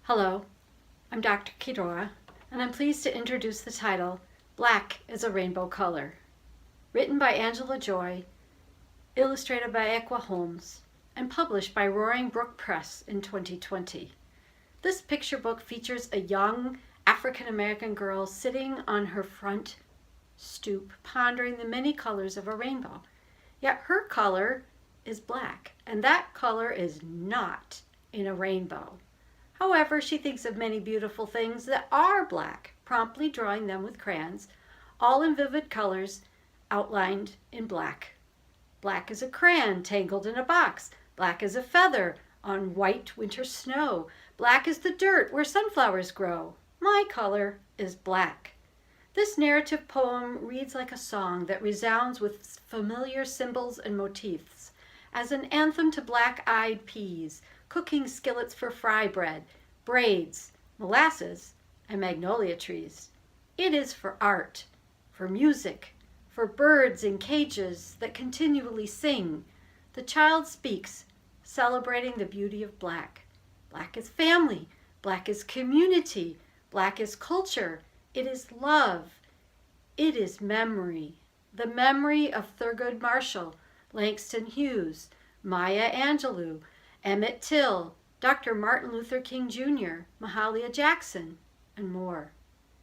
Hello, I'm Dr. Keating, and I'm pleased to introduce the title, Black is a Rainbow Color. Written by Angela Joy, illustrated by Equa Holmes, and published by Roaring Brook Press in 2020. This picture book features a young African-American girl sitting on her front stoop, pondering the many colors of a rainbow. Yet her color is black, and that color is not in a rainbow. However, she thinks of many beautiful things that are black, promptly drawing them with crayons, all in vivid colors, outlined in black. Black as a crayon tangled in a box. Black as a feather on white winter snow. Black as the dirt where sunflowers grow. My color is black. This narrative poem reads like a song that resounds with familiar symbols and motifs, as an anthem to black-eyed peas, cooking skillets for fry bread, braids, molasses, and magnolia trees. It is for art, for music, for birds in cages that continually sing. The child speaks, celebrating the beauty of black. Black is family, black is community, black is culture. It is love. It is memory. The memory of Thurgood Marshall, Langston Hughes, Maya Angelou, Emmett Till, Dr. Martin Luther King Jr., Mahalia Jackson, and more.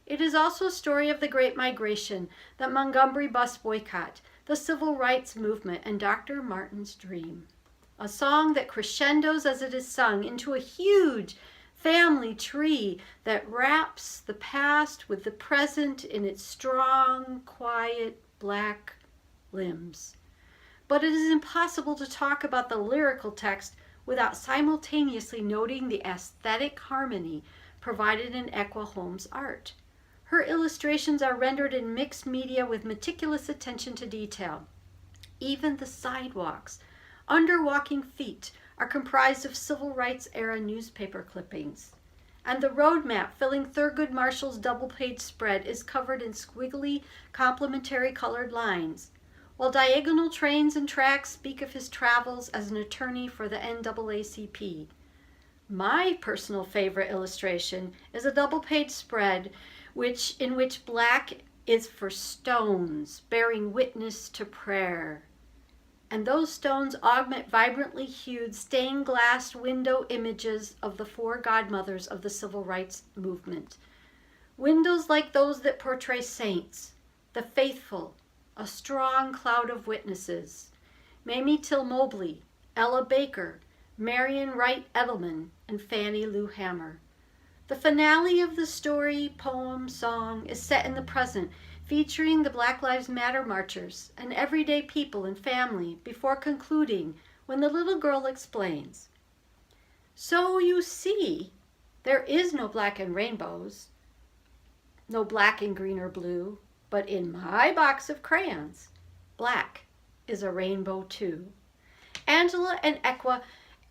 It is also a story of the Great Migration, the Montgomery bus boycott, the Civil Rights Movement, and Dr. Martin's dream. A song that crescendos as it is sung into a huge family tree that wraps the past with the present in its strong, quiet, black limbs. But it is impossible to talk about the lyrical text without simultaneously noting the aesthetic harmony provided in Equa Holmes' art. Her illustrations are rendered in mixed media with meticulous attention to detail. Even the sidewalks, under walking feet, are comprised of civil rights era newspaper clippings. And the road map filling Thurgood Marshall's double-page spread is covered in squiggly, complementary colored lines, while diagonal trains and tracks speak of his travels as an attorney for the NAACP. My personal favorite illustration is a double-page spread in which black is for stones, bearing witness to prayer. And those stones augment vibrantly hued stained glass window images of the four godmothers of the civil rights movement. Windows like those that portray saints, the faithful, a strong cloud of witnesses. Mamie Till Mobley, Ella Baker, Marion Wright Edelman, and Fannie Lou Hamer. The finale of the story, poem, song is set in the present, featuring the Black Lives Matter marchers and everyday people and family before concluding when the little girl explains. So you see, there is no black in rainbows, no black in green or blue, but in my box of crayons, black is a rainbow too. Angela and Equa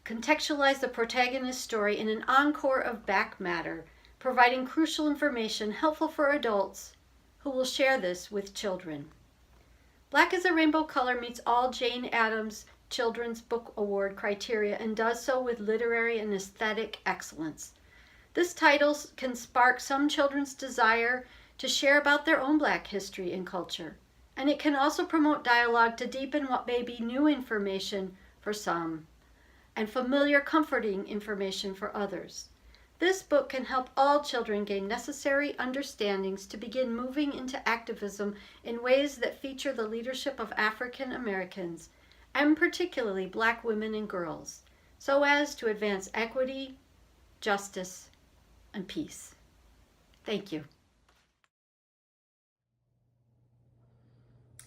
contextualize the protagonist's story in an encore of back matter, providing crucial information helpful for adults who will share this with children. Black is a Rainbow Color meets all Jane Addams Children's Book Award criteria and does so with literary and aesthetic excellence. This title can spark some children's desire to share about their own black history and culture, and it can also promote dialogue to deepen what may be new information for some and familiar, comforting information for others. This book can help all children gain necessary understandings to begin moving into activism in ways that feature the leadership of African Americans, and particularly Black women and girls, so as to advance equity, justice, and peace. Thank you.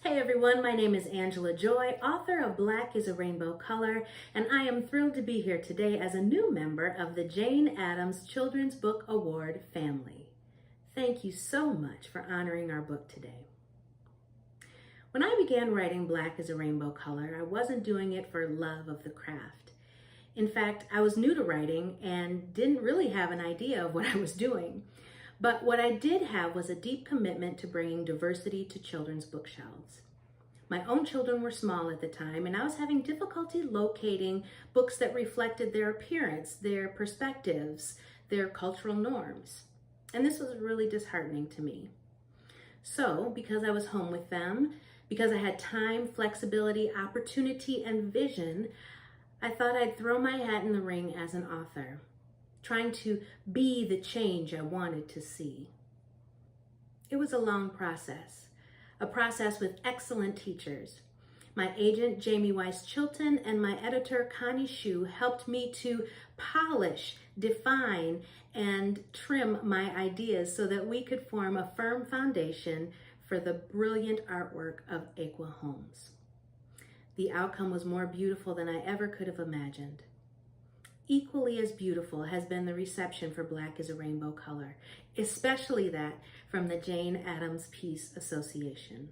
Hey everyone, my name is Angela Joy, author of Black is a Rainbow Color, and I am thrilled to be here today as a new member of the Jane Addams Children's Book Award family. Thank you so much for honoring our book today. When I began writing Black is a Rainbow Color, I wasn't doing it for love of the craft. In fact, I was new to writing and didn't really have an idea of what I was doing. But what I did have was a deep commitment to bringing diversity to children's bookshelves. My own children were small at the time, and I was having difficulty locating books that reflected their appearance, their perspectives, their cultural norms. And this was really disheartening to me. So, because I was home with them, because I had time, flexibility, opportunity, and vision, I thought I'd throw my hat in the ring as an author, trying to be the change I wanted to see. It was a long process, a process with excellent teachers. My agent, Jamie Weiss-Chilton, and my editor, Connie Shu, helped me to polish, define, and trim my ideas so that we could form a firm foundation for the brilliant artwork of Aqua Holmes. The outcome was more beautiful than I ever could have imagined. Equally as beautiful has been the reception for Black is a Rainbow Color, especially that from the Jane Addams Peace Association.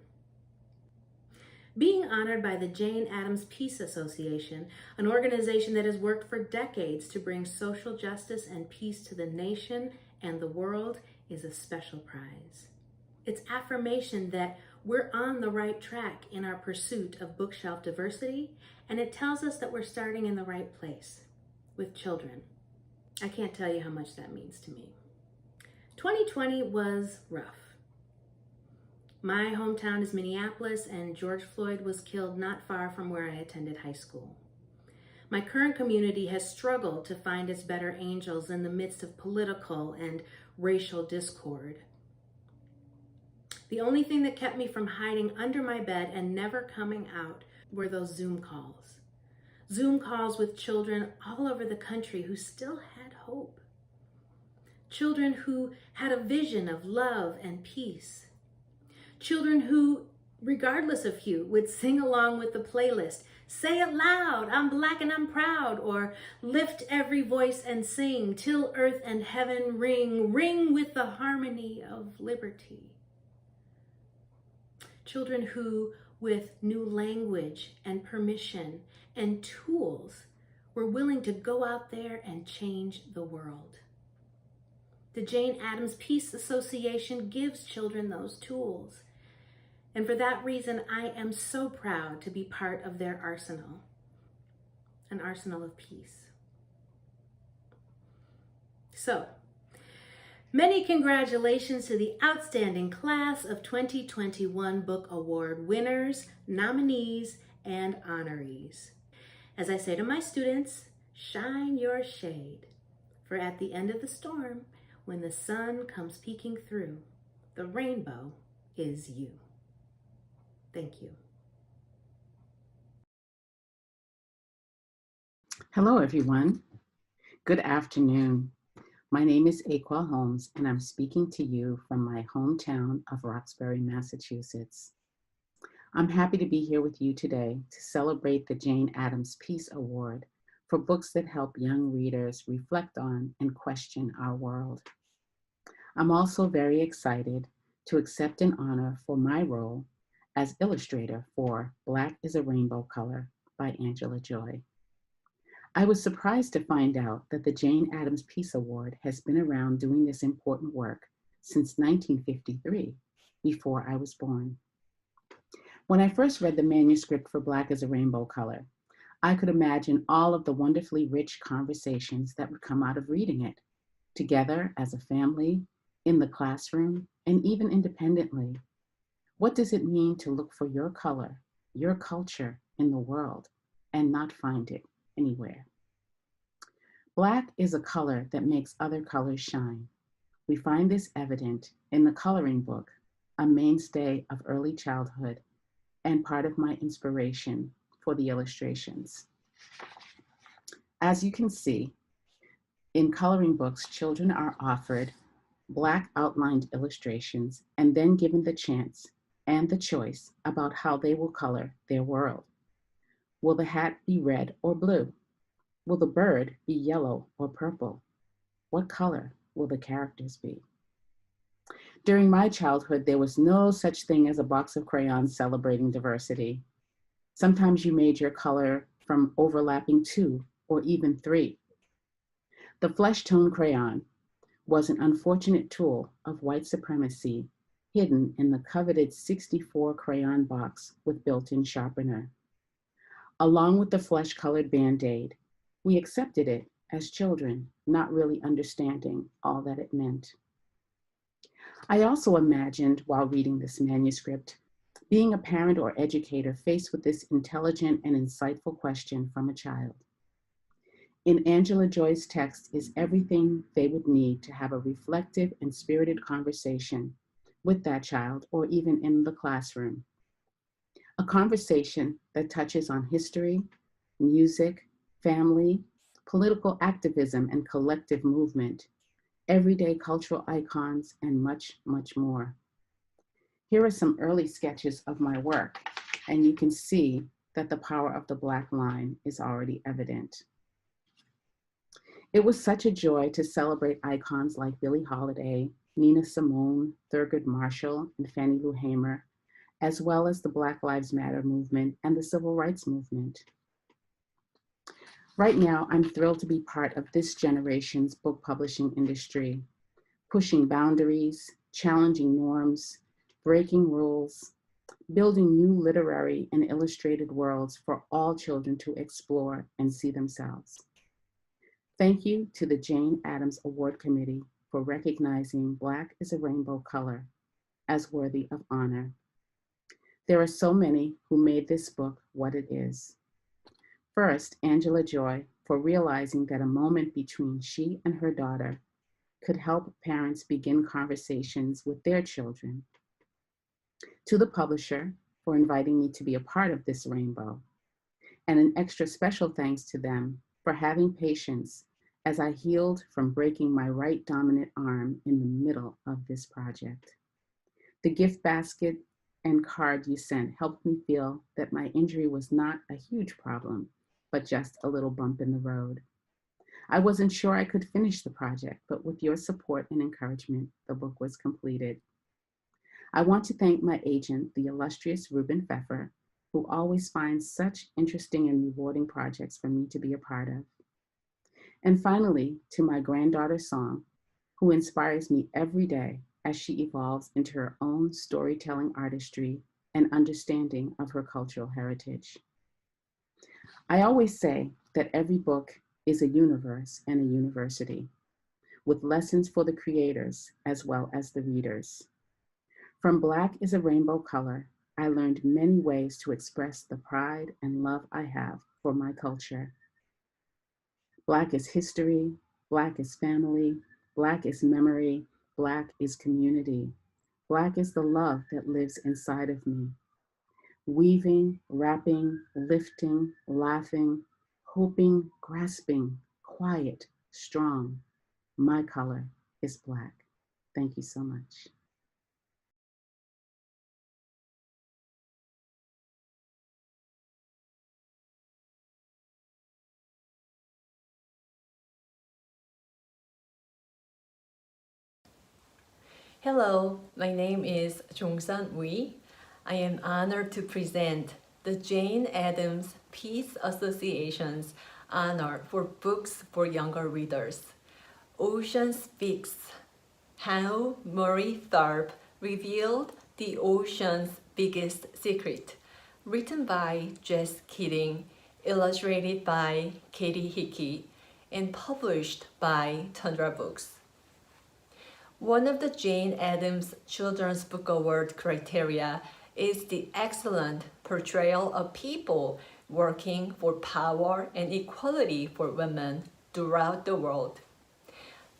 Being honored by the Jane Addams Peace Association, an organization that has worked for decades to bring social justice and peace to the nation and the world, is a special prize. It's affirmation that we're on the right track in our pursuit of bookshelf diversity, and it tells us that we're starting in the right place, with children. I can't tell you how much that means to me. 2020 was rough. My hometown is Minneapolis, and George Floyd was killed not far from where I attended high school. My current community has struggled to find its better angels in the midst of political and racial discord. The only thing that kept me from hiding under my bed and never coming out were those Zoom calls. Zoom calls with children all over the country who still had hope. Children who had a vision of love and peace. Children who, regardless of hue, would sing along with the playlist, "Say it loud, I'm Black and I'm proud," or "Lift every voice and sing, till earth and heaven ring, ring with the harmony of liberty." Children who, with new language and permission and tools, were willing to go out there and change the world. The Jane Addams Peace Association gives children those tools. And for that reason, I am so proud to be part of their arsenal, an arsenal of peace. So, many congratulations to the outstanding class of 2021 Book Award winners, nominees, and honorees. As I say to my students, shine your shade, for at the end of the storm, when the sun comes peeking through, the rainbow is you. Thank you. Hello, everyone. Good afternoon. My name is Aqua Holmes, and I'm speaking to you from my hometown of Roxbury, Massachusetts. I'm happy to be here with you today to celebrate the Jane Addams Peace Award for books that help young readers reflect on and question our world. I'm also very excited to accept an honor for my role as illustrator for Black is a Rainbow Color by Angela Joy. I was surprised to find out that the Jane Addams Peace Award has been around doing this important work since 1953, before I was born. When I first read the manuscript for Black is a Rainbow Color, I could imagine all of the wonderfully rich conversations that would come out of reading it, together as a family, in the classroom, and even independently. What does it mean to look for your color, your culture in the world, and not find it anywhere? Black is a color that makes other colors shine. We find this evident in the coloring book, a mainstay of early childhood and part of my inspiration for the illustrations. As you can see, in coloring books, children are offered Black outlined illustrations and then given the chance and the choice about how they will color their world. Will the hat be red or blue? Will the bird be yellow or purple? What color will the characters be? During my childhood, there was no such thing as a box of crayons celebrating diversity. Sometimes you made your color from overlapping 2 or even 3. The flesh tone crayon was an unfortunate tool of white supremacy hidden in the coveted 64 crayon box with built-in sharpener. Along with the flesh-colored Band-Aid, we accepted it as children, not really understanding all that it meant. I also imagined, while reading this manuscript, being a parent or educator faced with this intelligent and insightful question from a child. In Angela Joy's text is everything they would need to have a reflective and spirited conversation with that child or even in the classroom. A conversation that touches on history, music, family, political activism and collective movement, everyday cultural icons, and much, much more. Here are some early sketches of my work, and you can see that the power of the Black line is already evident. It was such a joy to celebrate icons like Billie Holiday, Nina Simone, Thurgood Marshall, and Fannie Lou Hamer, as well as the Black Lives Matter movement and the Civil Rights movement. Right now, I'm thrilled to be part of this generation's book publishing industry, pushing boundaries, challenging norms, breaking rules, building new literary and illustrated worlds for all children to explore and see themselves. Thank you to the Jane Addams Award Committee for recognizing Black is a Rainbow Color as worthy of honor. There are so many who made this book what it is. First, Angela Joy for realizing that a moment between she and her daughter could help parents begin conversations with their children. To the publisher for inviting me to be a part of this rainbow. And an extra special thanks to them for having patience as I healed from breaking my right dominant arm in the middle of this project. The gift basket and card you sent helped me feel that my injury was not a huge problem, but just a little bump in the road. I wasn't sure I could finish the project, but with your support and encouragement, the book was completed. I want to thank my agent, the illustrious Ruben Pfeffer, who always finds such interesting and rewarding projects for me to be a part of. And finally, to my granddaughter Song, who inspires me every day as she evolves into her own storytelling artistry and understanding of her cultural heritage. I always say that every book is a universe and a university, with lessons for the creators as well as the readers. From Black is a Rainbow Color, I learned many ways to express the pride and love I have for my culture. Black is history, Black is family, Black is memory, Black is community. Black is the love that lives inside of me. Weaving, wrapping, lifting, laughing, hoping, grasping, quiet, strong. My color is Black. Thank you so much. Hello, my name is Jongsan Ui. I am honored to present the Jane Addams Peace Association's honor for books for younger readers. Ocean Speaks: How Murray Tharp Revealed the Ocean's Biggest Secret, written by Jess Keating, illustrated by Hickey, and published by Tundra Books. One of the Jane Addams Children's Book Award criteria is the excellent portrayal of people working for power and equality for women throughout the world.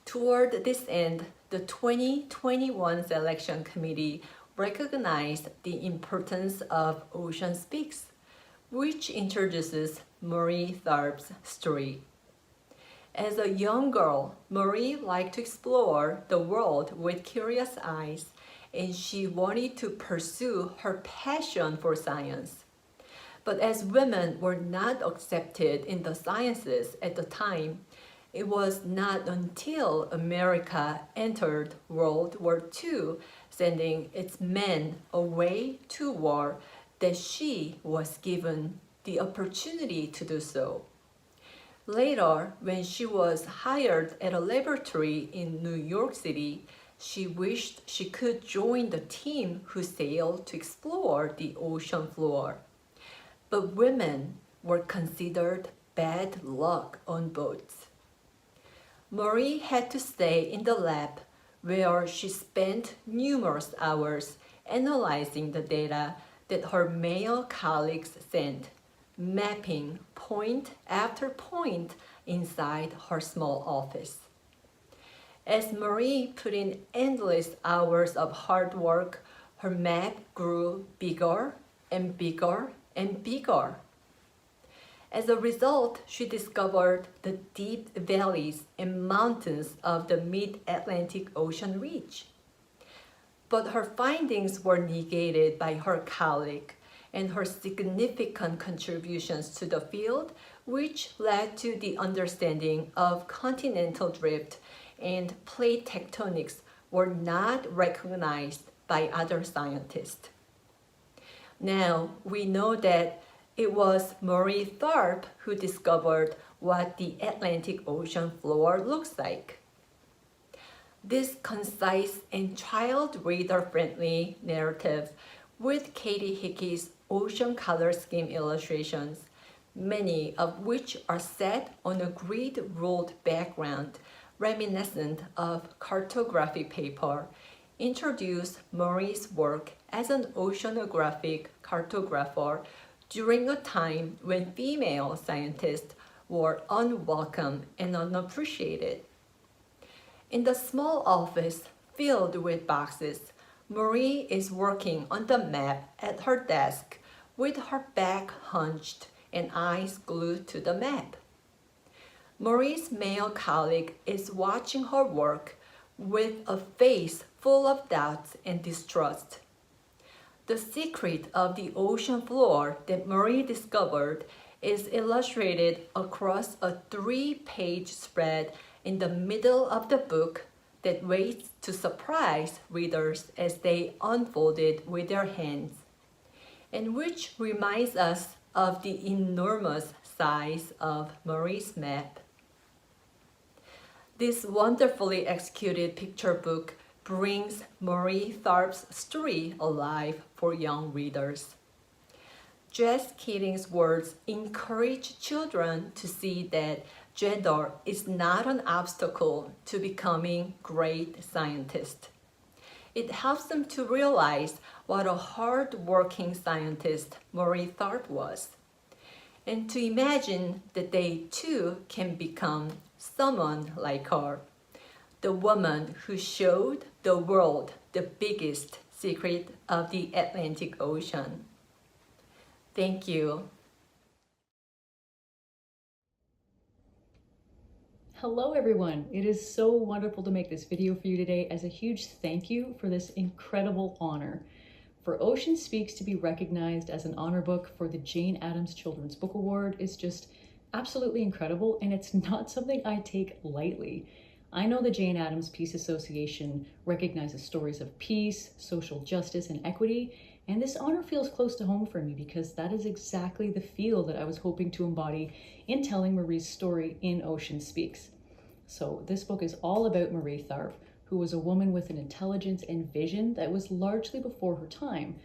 Toward this end, the 2021 selection committee recognized the importance of Ocean Speaks, which introduces Murray Tharp's story. As a young girl, Marie liked to explore the world with curious eyes, and she wanted to pursue her passion for science. But as women were not accepted in the sciences at the time, it was not until America entered World War II, sending its men away to war, that she was given the opportunity to do so. Later, when she was hired at a laboratory in New York City, she wished she could join the team who sailed to explore the ocean floor. But women were considered bad luck on boats. Marie had to stay in the lab where she spent numerous hours analyzing the data that her male colleagues sent, mapping point after point inside her small office. As Marie put in endless hours of hard work, her map grew bigger and bigger and bigger. As a result, she discovered the deep valleys and mountains of the mid-Atlantic Ocean ridge. But her findings were negated by her colleague and her significant contributions to the field, which led to the understanding of continental drift and plate tectonics were not recognized by other scientists. Now we know that it was Marie Tharp who discovered what the Atlantic Ocean floor looks like. This concise and child reader-friendly narrative with Katie Hickey's ocean color scheme illustrations, many of which are set on a grid-ruled background reminiscent of cartography paper, introduced Marie's work as an oceanographic cartographer during a time when female scientists were unwelcome and unappreciated. In the small office filled with boxes, Marie is working on the map at her desk with her back hunched and eyes glued to the map. Marie's male colleague is watching her work with a face full of doubts and distrust. The secret of the ocean floor that Marie discovered is illustrated across a 3-page spread in the middle of the book that waits to surprise readers as they unfold it with their hands, and which reminds us of the enormous size of Marie's map. This wonderfully executed picture book brings Marie Tharp's story alive for young readers. Jess Keating's words encourage children to see that gender is not an obstacle to becoming great scientists. It helps them to realize what a hard-working scientist Marie Tharp was, and to imagine that they too can become someone like her, the woman who showed the world the biggest secret of the Atlantic Ocean. Thank you. Hello everyone, it is so wonderful to make this video for you today as a huge thank you for this incredible honor. For Ocean Speaks to be recognized as an honor book for the Jane Addams Children's Book Award is just absolutely incredible, and it's not something I take lightly. I know the Jane Addams Peace Association recognizes stories of peace, social justice, and equity, and this honor feels close to home for me because that is exactly the feel that I was hoping to embody in telling Marie's story in Ocean Speaks. So this book is all about Marie Tharp, who was a woman with an intelligence and vision that was largely before her time.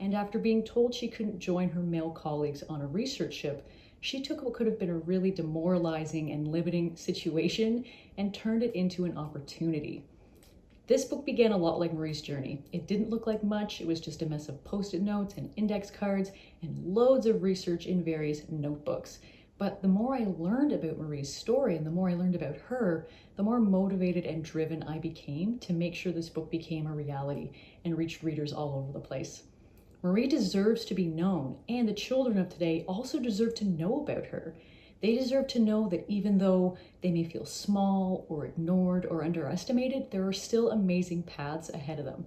And after being told she couldn't join her male colleagues on a research ship, she took what could have been a really demoralizing and limiting situation and turned it into an opportunity. This book began a lot like Marie's journey. It didn't look like much. It was just a mess of post-it notes and index cards and loads of research in various notebooks. But the more I learned about Marie's story and the more I learned about her, the more motivated and driven I became to make sure this book became a reality and reached readers all over the place. Marie deserves to be known, and the children of today also deserve to know about her. They deserve to know that even though they may feel small or ignored or underestimated, there are still amazing paths ahead of them.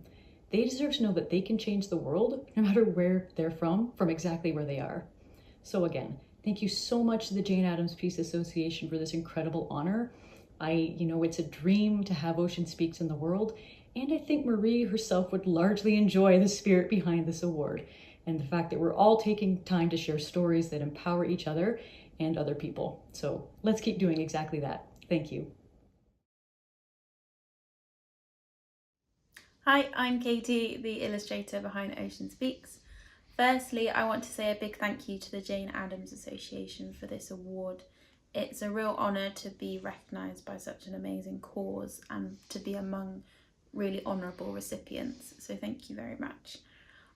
They deserve to know that they can change the world no matter where they're from exactly where they are. So again, thank you so much to the Jane Addams Peace Association for this incredible honor. It's a dream to have Ocean Speaks in the world, and I think Marie herself would largely enjoy the spirit behind this award and the fact that we're all taking time to share stories that empower each other and other people. So let's keep doing exactly that. Thank you. Hi, I'm Katie, the illustrator behind Ocean Speaks. Firstly, I want to say a big thank you to the Jane Addams Association for this award. it's a real honour to be recognised by such an amazing cause and to be among really honourable recipients. So thank you very much.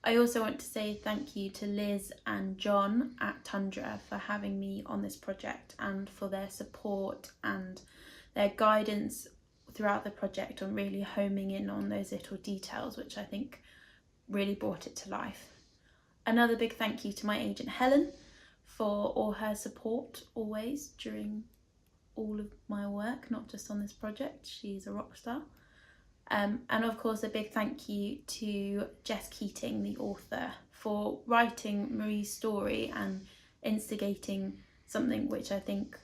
I also want to say thank you to Liz and John at Tundra for having me on this project and for their support and their guidance throughout the project on really homing in on those little details, which I think really brought it to life. Another big thank you to my agent Helen for all her support always during all of my work, not just on this project. She's a rock star. And of course a big thank you to Jess Keating, the author, for writing Marie's story and instigating something which I think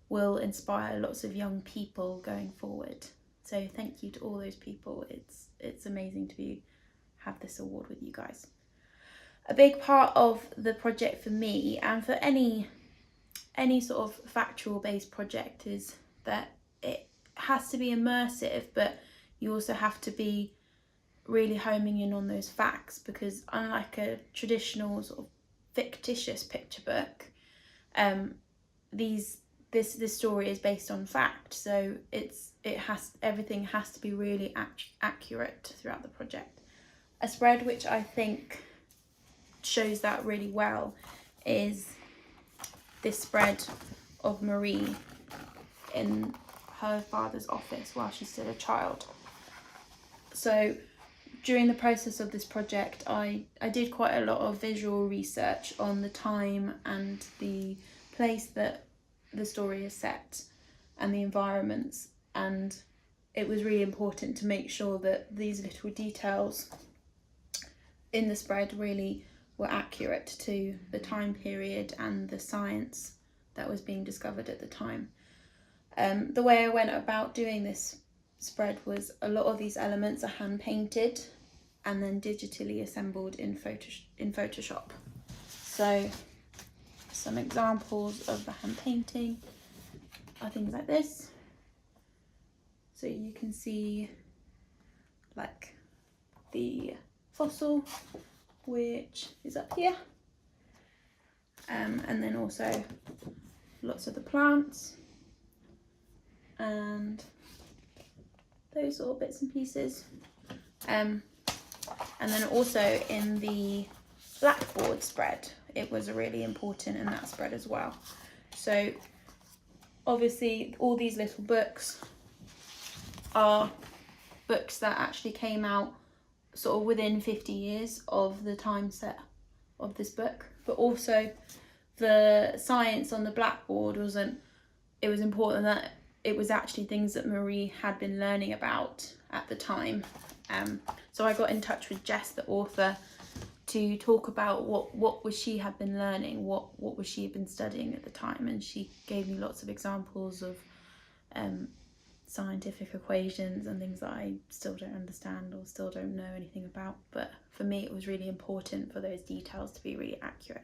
will inspire lots of young people going forward. So thank you to all those people. It's amazing to have this award with you guys. A big part of the project for me and for any sort of factual based project is that it has to be immersive, but you also have to be really homing in on those facts, because unlike a traditional sort of fictitious picture book, this story is based on fact, so everything has to be really accurate throughout the project. A spread which I think shows that really well is this spread of Marie in her father's office while she's still a child. So during the process of this project, I did quite a lot of visual research on the time and the place that the story is set and the environments, and it was really important to make sure that these little details in the spread really were accurate to the time period and the science that was being discovered at the time. The way I went about doing this spread was a lot of these elements are hand painted and then digitally assembled in Photoshop. So some examples of the hand painting are things like this. So you can see like the fossil, which is up here, and then also lots of the plants and those sort of bits and pieces, and then also in the blackboard spread, it was really important in that spread as well. So obviously all these little books are books that actually came out sort of within 50 years of the time set of this book, but also the science on the blackboard it was important that it was actually things that Marie had been learning about at the time. So I got in touch with Jess, the author, to talk about what was she had been learning, what was she had been studying at the time, and she gave me lots of examples of scientific equations and things that I still don't understand or still don't know anything about, but for me it was really important for those details to be really accurate.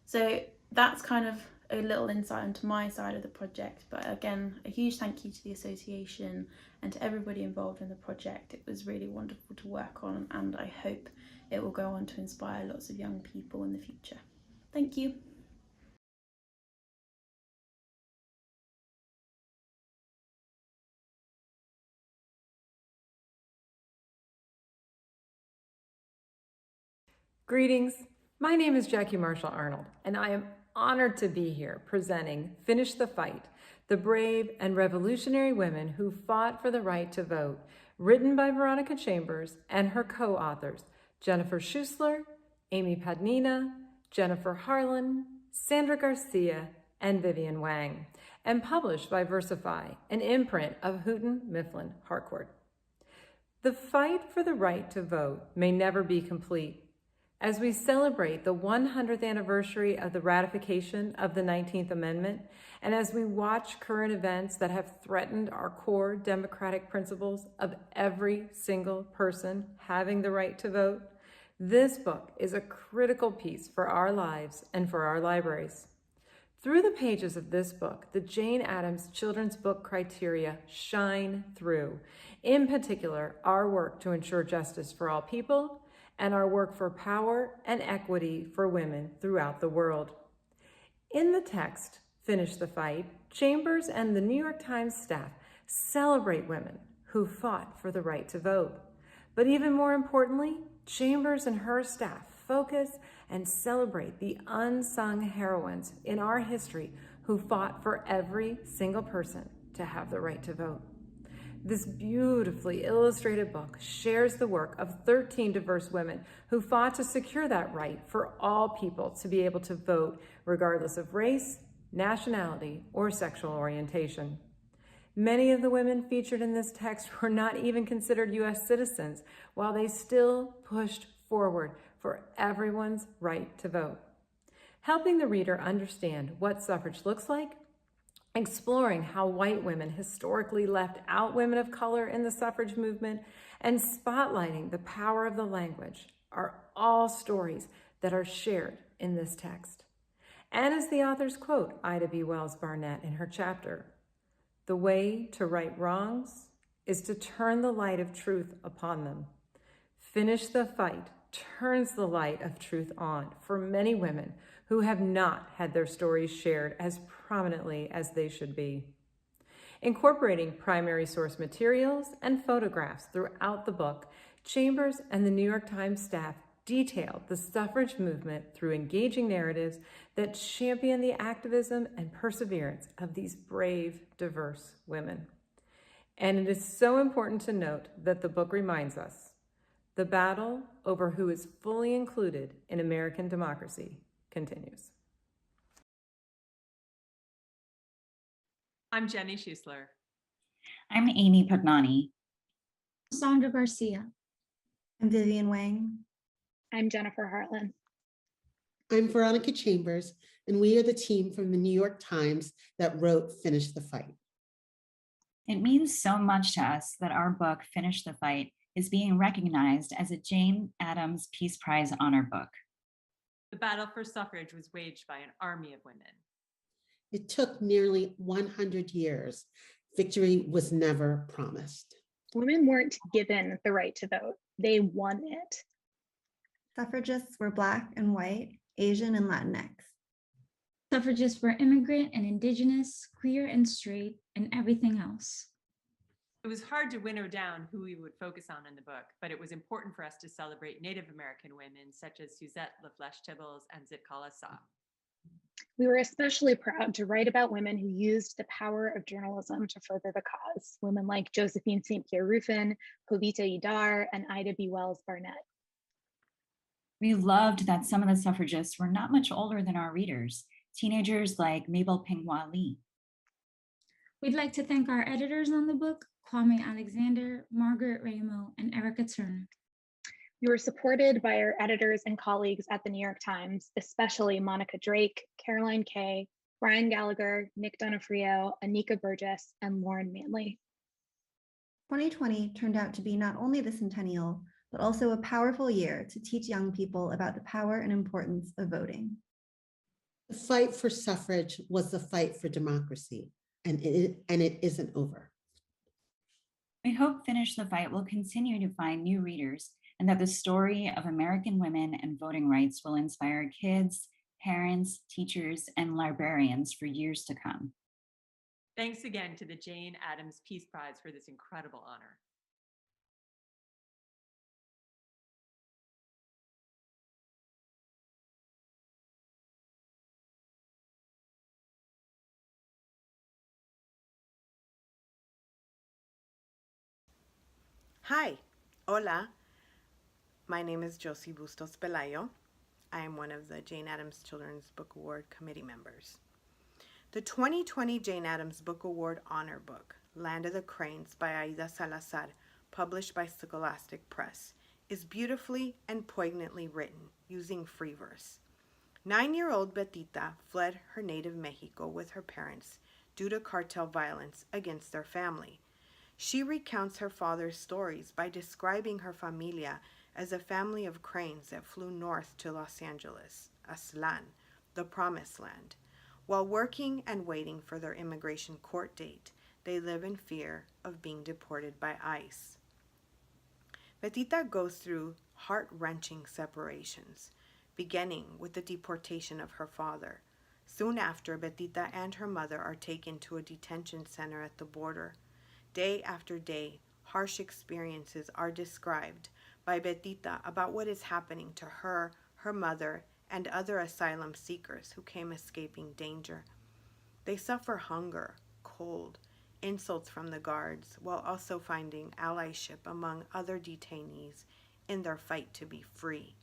So that's kind of a little insight into my side of the project, but again, a huge thank you to the association and to everybody involved in the project. It was really wonderful to work on, and I hope it will go on to inspire lots of young people in the future. Thank you. Greetings, my name is Jackie Marshall Arnold, and I am honored to be here presenting Finish the Fight, the brave and revolutionary women who fought for the right to vote, written by Veronica Chambers and her co-authors, Jennifer Schuessler, Amy Padnina, Jennifer Harlan, Sandra Garcia, and Vivian Wang, and published by Versify, an imprint of Houghton Mifflin Harcourt. The fight for the right to vote may never be complete. As we celebrate the 100th anniversary of the ratification of the 19th Amendment, and as we watch current events that have threatened our core democratic principles of every single person having the right to vote, this book is a critical piece for our lives and for our libraries. Through the pages of this book, the Jane Addams children's book criteria shine through. In particular, our work to ensure justice for all people, and our work for power and equity for women throughout the world. In the text, Finish the Fight, Chambers and the New York Times staff celebrate women who fought for the right to vote. But even more importantly, Chambers and her staff focus and celebrate the unsung heroines in our history who fought for every single person to have the right to vote. This beautifully illustrated book shares the work of 13 diverse women who fought to secure that right for all people to be able to vote regardless of race, nationality, or sexual orientation. Many of the women featured in this text were not even considered U.S. citizens, while they still pushed forward for everyone's right to vote. Helping the reader understand what suffrage looks like, exploring how white women historically left out women of color in the suffrage movement, and spotlighting the power of the language are all stories that are shared in this text. And as the authors quote Ida B. Wells Barnett in her chapter, "The way to right wrongs is to turn the light of truth upon them. Finish the Fight turns the light of truth on for many women who have not had their stories shared as prominently as they should be." Incorporating primary source materials and photographs throughout the book, Chambers and the New York Times staff detailed the suffrage movement through engaging narratives that champion the activism and perseverance of these brave, diverse women. And it is so important to note that the book reminds us the battle over who is fully included in American democracy continues. I'm Jenny Schuessler. I'm Amy Pugnani. Sandra Garcia. I'm Vivian Wang. I'm Jennifer Hartland. I'm Veronica Chambers, and we are the team from the New York Times that wrote Finish the Fight. It means so much to us that our book, Finish the Fight, is being recognized as a Jane Addams Peace Prize honor book. The battle for suffrage was waged by an army of women. It took nearly 100 years. Victory was never promised. Women weren't given the right to vote, they won it. Suffragists were Black and white, Asian and Latinx. Suffragists were immigrant and indigenous, queer and straight, and everything else. It was hard to winnow down who we would focus on in the book, but it was important for us to celebrate Native American women such as Suzette LaFlèche-Tibbles and Zitkala Sa. We were especially proud to write about women who used the power of journalism to further the cause. Women like Josephine St. Pierre Ruffin, Kobita Idar, and Ida B. Wells Barnett. We loved that some of the suffragists were not much older than our readers, teenagers like Mabel Pinghua Lee. We'd like to thank our editors on the book, Kwame Alexander, Margaret Ramo, and Erica Turner. We were supported by our editors and colleagues at the New York Times, especially Monica Drake, Caroline Kay, Brian Gallagher, Nick Donofrio, Anika Burgess, and Lauren Manley. 2020 turned out to be not only the centennial, but also a powerful year to teach young people about the power and importance of voting. The fight for suffrage was the fight for democracy, and it isn't over. We hope Finish the Fight will continue to find new readers and that the story of American women and voting rights will inspire kids, parents, teachers, and librarians for years to come. Thanks again to the Jane Addams Peace Prize for this incredible honor. Hi, hola. My name is Josie Bustos Pelayo. I am one of the Jane Addams Children's Book Award committee members. The 2020 Jane Addams Book Award Honor Book, Land of the Cranes by Aida Salazar, published by Scholastic Press, is beautifully and poignantly written using free verse. 9-year-old Betita fled her native Mexico with her parents due to cartel violence against their family. She recounts her father's stories by describing her familia as a family of cranes that flew north to Los Angeles, Aztlán, the promised land. While working and waiting for their immigration court date, they live in fear of being deported by ICE. Betita goes through heart-wrenching separations, beginning with the deportation of her father, Soon after, Betita and her mother are taken to a detention center at the border. Day after day, harsh experiences are described by Betita about what is happening to her, her mother, and other asylum seekers who came escaping danger. They suffer hunger, cold, insults from the guards, while also finding allyship among other detainees in their fight to be free.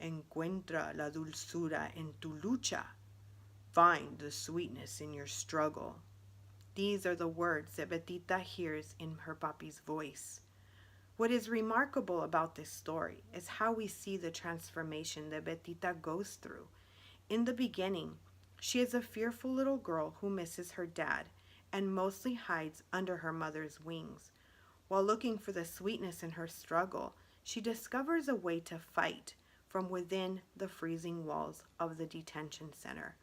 Encuentra la dulzura en tu lucha. Find the sweetness in your struggle. These are the words that Betita hears in her papi's voice. What is remarkable about this story is how we see the transformation that Betita goes through. In the beginning, she is a fearful little girl who misses her dad and mostly hides under her mother's wings. While looking for the sweetness in her struggle, she discovers a way to fight from within the freezing walls of the detention center.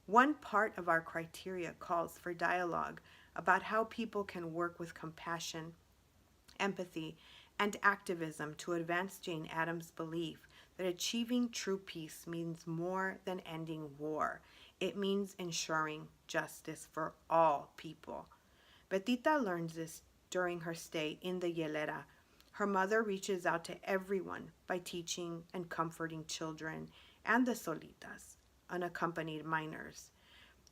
One part of our criteria calls for dialogue about how people can work with compassion, empathy, and activism to advance Jane Addams' belief that achieving true peace means more than ending war. It means ensuring justice for all people. Betita learns this during her stay in the hielera. Her mother reaches out to everyone by teaching and comforting children and the solitas, unaccompanied minors.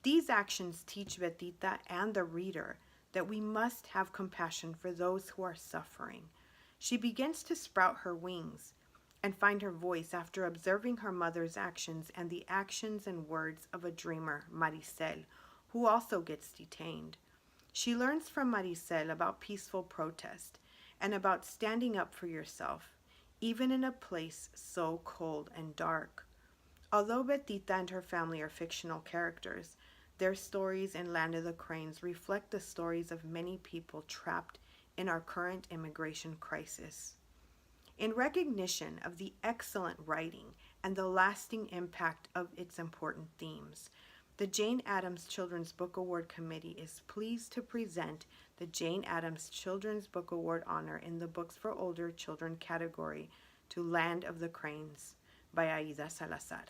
These actions teach Betita and the reader that we must have compassion for those who are suffering. She begins to sprout her wings and find her voice after observing her mother's actions and the actions and words of a dreamer, Maricel, who also gets detained. She learns from Maricel about peaceful protest and about standing up for yourself, even in a place so cold and dark. Although Betita and her family are fictional characters, their stories in Land of the Cranes reflect the stories of many people trapped in our current immigration crisis. In recognition of the excellent writing and the lasting impact of its important themes, the Jane Addams Children's Book Award Committee is pleased to present the Jane Addams Children's Book Award honor in the Books for Older Children category to Land of the Cranes by Aida Salazar.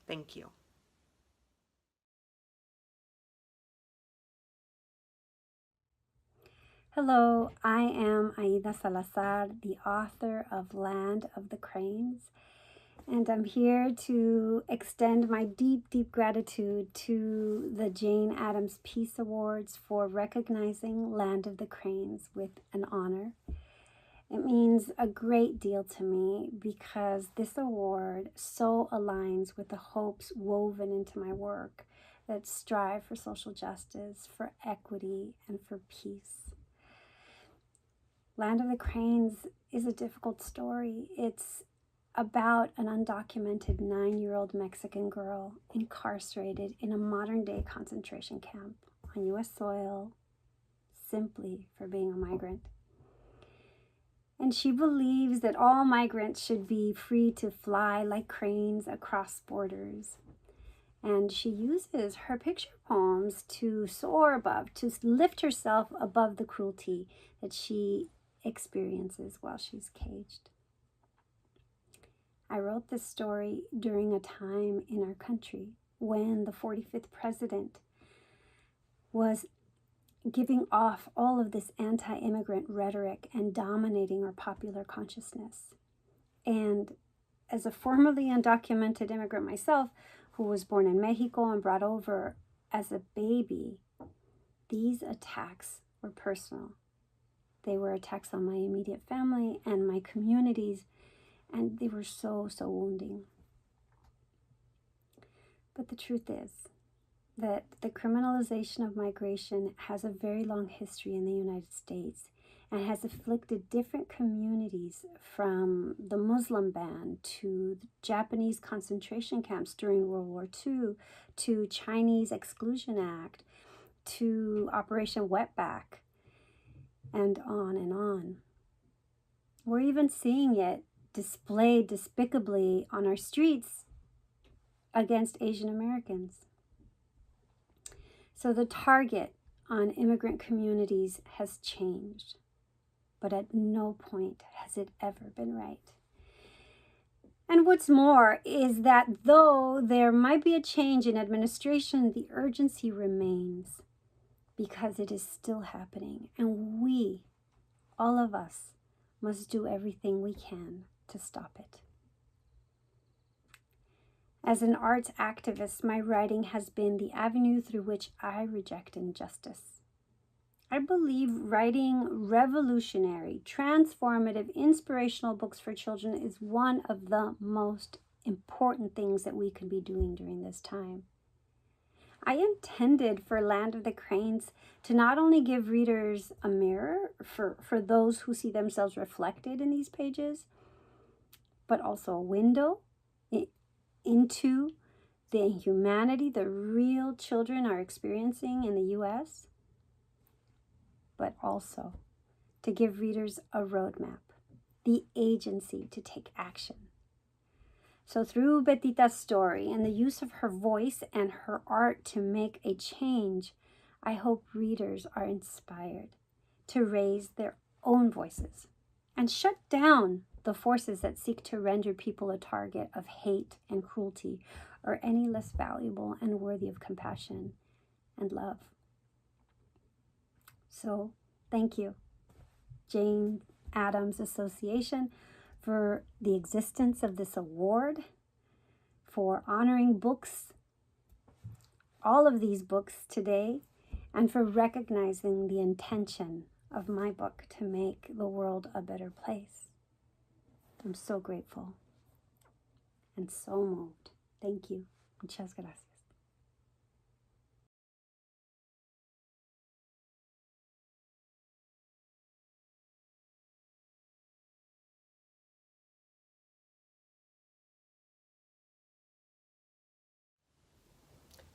Thank you. Hello, I am Aida Salazar, the author of Land of the Cranes, and I'm here to extend my deep, deep gratitude to the Jane Addams Peace Awards for recognizing Land of the Cranes with an honor. It means a great deal to me because this award so aligns with the hopes woven into my work that strive for social justice, for equity, and for peace. Land of the Cranes is a difficult story. It's about an undocumented 9-year-old Mexican girl incarcerated in a modern-day concentration camp on U.S. soil simply for being a migrant. And she believes that all migrants should be free to fly like cranes across borders. And she uses her picture poems to soar above, to lift herself above the cruelty that she experiences while she's caged. I wrote this story during a time in our country when the 45th president was giving off all of this anti-immigrant rhetoric and dominating our popular consciousness. And as a formerly undocumented immigrant myself, who was born in Mexico and brought over as a baby, these attacks were personal. They were attacks on my immediate family and my communities, and they were so, so wounding. But the truth is that the criminalization of migration has a very long history in the United States and has afflicted different communities, from the Muslim ban to the Japanese concentration camps during World War II to Chinese Exclusion Act to Operation Wetback, and on and on. We're even seeing it displayed despicably on our streets against Asian Americans. So the target on immigrant communities has changed, but at no point has it ever been right. And what's more is that though there might be a change in administration, the urgency remains because it is still happening. And we, all of us, must do everything we can to stop it. As an arts activist, my writing has been the avenue through which I reject injustice. I believe writing revolutionary, transformative, inspirational books for children is one of the most important things that we could be doing during this time. I intended for Land of the Cranes to not only give readers a mirror for those who see themselves reflected in these pages, but also a window into the humanity the real children are experiencing in the U.S., but also to give readers a roadmap, the agency to take action. So through Betita's story and the use of her voice and her art to make a change, I hope readers are inspired to raise their own voices and shut down the forces that seek to render people a target of hate and cruelty or any less valuable and worthy of compassion and love. So, thank you, Jane Addams Association, for the existence of this award, for honoring books, all of these books today, and for recognizing the intention of my book to make the world a better place. I'm so grateful and so moved. Thank you. Muchas gracias.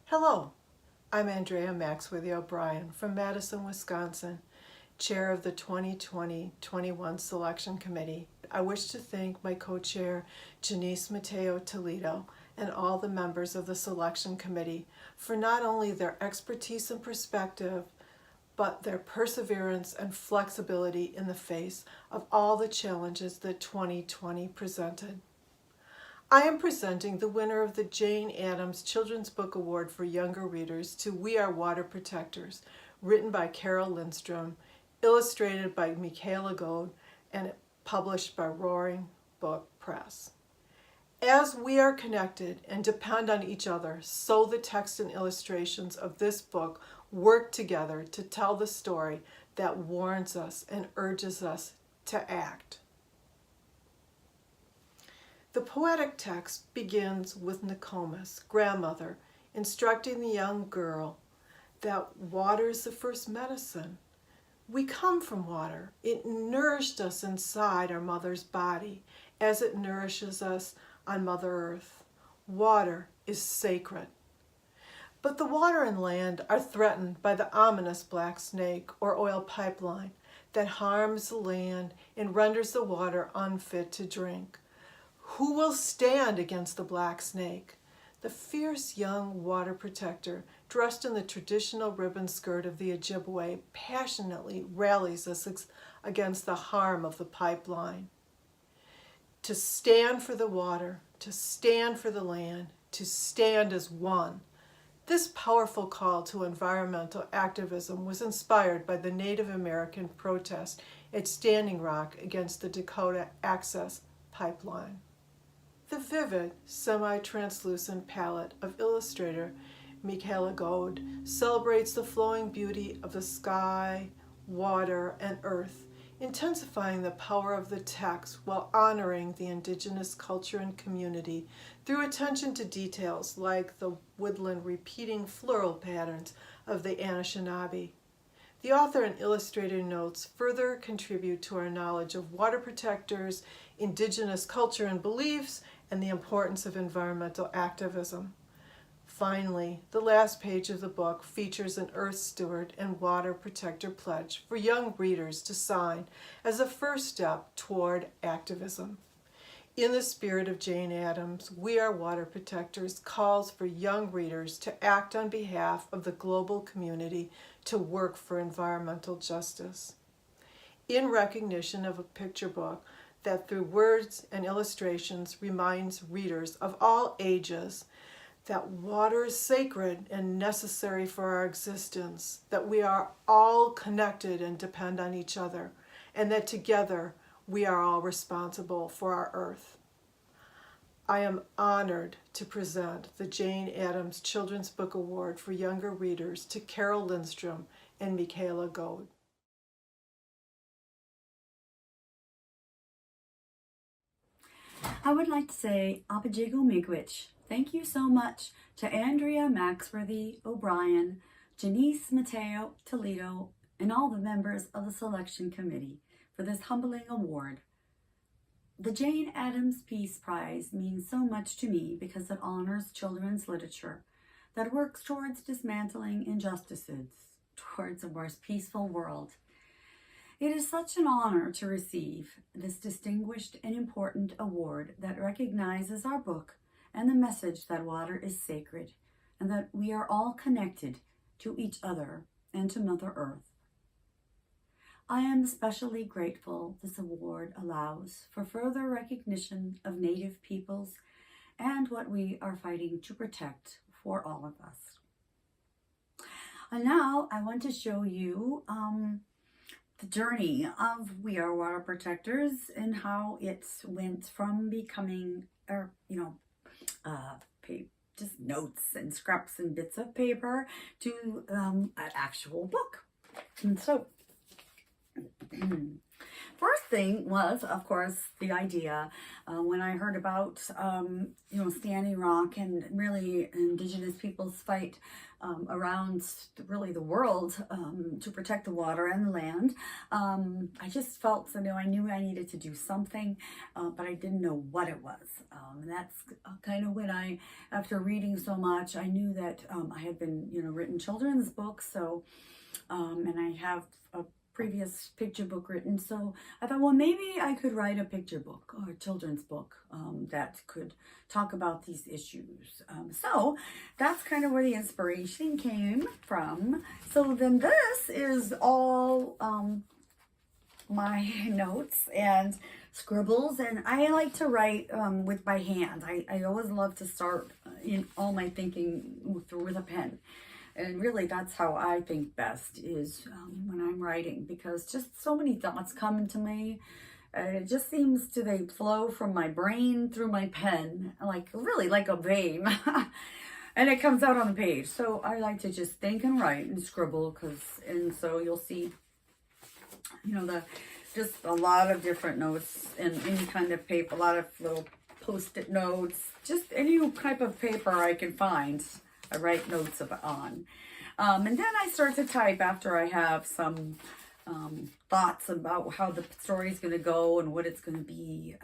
Hello, I'm Andrea Maxworthy O'Brien from Madison, Wisconsin, chair of the 2020-21 Selection Committee. I wish to thank my co-chair, Janice Mateo Toledo, and all the members of the Selection Committee for not only their expertise and perspective, but their perseverance and flexibility in the face of all the challenges that 2020 presented. I am presenting the winner of the Jane Addams Children's Book Award for Younger Readers to We Are Water Protectors, written by Carole Lindstrom, illustrated by Michaela Goade, and published by Roaring Book Press. As we are connected and depend on each other, so the text and illustrations of this book work together to tell the story that warns us and urges us to act. The poetic text begins with Nokomis, grandmother, instructing the young girl that water is the first medicine. We come from water. It nourished us inside our mother's body as it nourishes us on Mother Earth. Water is sacred. But the water and land are threatened by the ominous black snake or oil pipeline that harms the land and renders the water unfit to drink. Who will stand against the black snake? The fierce young water protector, dressed in the traditional ribbon skirt of the Ojibwe, passionately rallies us against the harm of the pipeline. To stand for the water, to stand for the land, to stand as one. This powerful call to environmental activism was inspired by the Native American protest at Standing Rock against the Dakota Access Pipeline. The vivid, semi-translucent palette of illustrator Michaela Goade celebrates the flowing beauty of the sky, water, and earth, intensifying the power of the text while honoring the indigenous culture and community through attention to details like the woodland repeating floral patterns of the Anishinaabe. The author and illustrator notes further contribute to our knowledge of water protectors, indigenous culture and beliefs, and the importance of environmental activism. Finally, the last page of the book features an Earth Steward and Water Protector pledge for young readers to sign as a first step toward activism. In the spirit of Jane Addams, We Are Water Protectors calls for young readers to act on behalf of the global community to work for environmental justice. In recognition of a picture book, that through words and illustrations reminds readers of all ages that water is sacred and necessary for our existence, that we are all connected and depend on each other, and that together we are all responsible for our earth. I am honored to present the Jane Addams Children's Book Award for Younger Readers to Carole Lindstrom and Michaela Goade. I would like to say Apajigo Miigwech. Thank you so much to Andrea Maxworthy O'Brien, Janice Mateo Toledo, and all the members of the selection committee for this humbling award. The Jane Addams Peace Prize means so much to me because it honors children's literature that works towards dismantling injustices, towards a more peaceful world. It is such an honor to receive this distinguished and important award that recognizes our book and the message that water is sacred and that we are all connected to each other and to Mother Earth. I am especially grateful this award allows for further recognition of Native peoples and what we are fighting to protect for all of us. And now I want to show you the journey of We Are Water Protectors and how it went from becoming, just notes and scraps and bits of paper to an actual book. And so, first thing was, of course, the idea when I heard about, Standing Rock and really Indigenous peoples' fight around really the world to protect the water and the land. I just felt, I knew I needed to do something, but I didn't know what it was. And that's kind of when after reading so much, I knew that I had been, written children's books. So, and I have a previous picture book written. So I thought, well, maybe I could write a picture book or a children's book that could talk about these issues. So that's kind of where the inspiration came from. So then this is all my notes and scribbles, and I like to write with my hand. I always love to start in all my thinking with a pen. And really, that's how I think best is when I'm writing, because just so many thoughts come into me. It just seems they flow from my brain through my pen, really like a vein. And it comes out on the page. So I like to just think and write and scribble, and so you'll see, just a lot of different notes and any kind of paper, a lot of little post-it notes, just any type of paper I can find. I write notes on. And then I start to type after I have some thoughts about how the story is going to go and what it's going to be.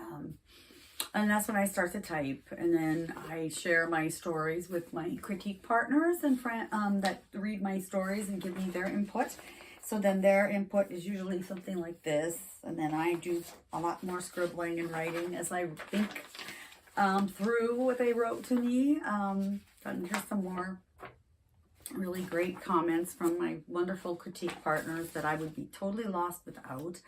And that's when I start to type. And then I share my stories with my critique partners and friends that read my stories and give me their input. So then their input is usually something like this. And then I do a lot more scribbling and writing as I think through what they wrote to me. And here's some more really great comments from my wonderful critique partners that I would be totally lost without.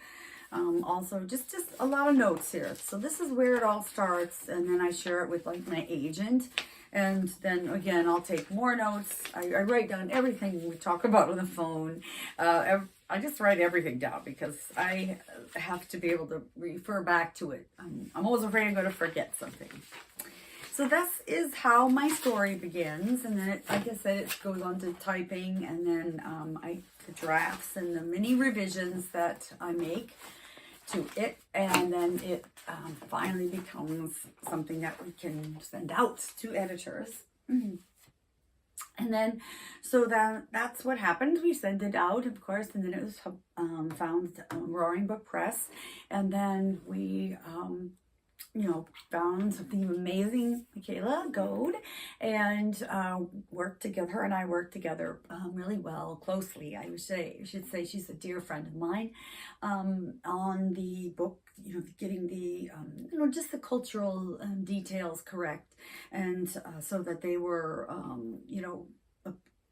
Also, just a lot of notes here. So this is where it all starts, and then I share it with my agent. And then again, I'll take more notes. I write down everything we talk about on the phone. I just write everything down because I have to be able to refer back to it. I'm always afraid I'm going to forget something. So this is how my story begins, and then like I said, it goes on to typing, and then the drafts and the mini revisions that I make to it, and then it finally becomes something that we can send out to editors. And then, so that's what happened. We sent it out, of course, and then it was found Roaring Book Press, and then we found the amazing Michaela Goade and worked together. Her and I worked together really well, closely. I should say she's a dear friend of mine on the book, getting the, just the cultural details correct. And so that they were,